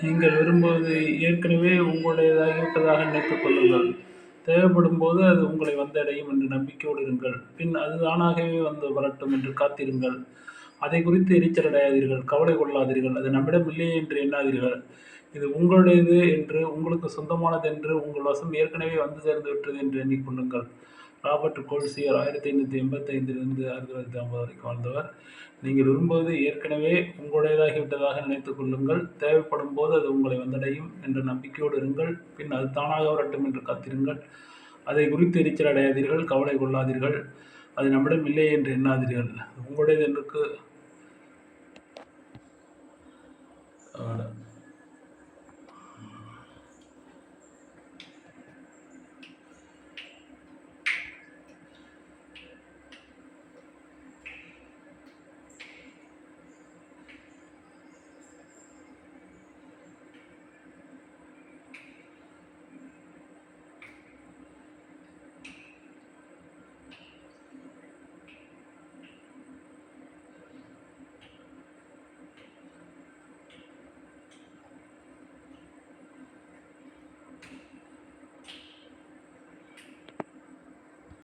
நீங்கள் விரும்புவது ஏற்கனவே உங்களுடையதாகிவிட்டதாக நினைத்துக் கொள்ளுங்கள். தேவைப்படும்போது அது உங்களை வந்தடையும் என்று நம்பிக்கையோடு இருங்கள். பின் அது தானாகவே வந்து வரட்டும் என்று காத்திருங்கள். அதை குறித்து எரிச்சல் அடையாதீர்கள், கவலை கொள்ளாதீர்கள். அது நம்மிடம் இல்லையே என்று எண்ணாதீர்கள். இது உங்களுடையது என்று, உங்களுக்கு சொந்தமானது என்று, உங்கள் வசம் ஏற்கனவே வந்து சேர்ந்து விட்டது என்று எண்ணிக்கொள்ளுங்கள். ராபர்ட் கோல்ட்சியர் 1585 1950 வரைக்கும் வாழ்ந்தவர். நீங்கள் விரும்புவது ஏற்கனவே உங்களுடையதாகிவிட்டதாக நினைத்துக் கொள்ளுங்கள். தேவைப்படும் போது அது உங்களை வந்தடையும் என்ற நம்பிக்கையோடு இருங்கள். பின் அது தானாக வரட்டும் என்று காத்திருங்கள். அதை குறித்து எரிச்சல் அடையாதீர்கள், கவலை கொள்ளாதீர்கள். அது நம்மிடம் இல்லை என்று எண்ணாதீர்கள். உங்களுடையது என்று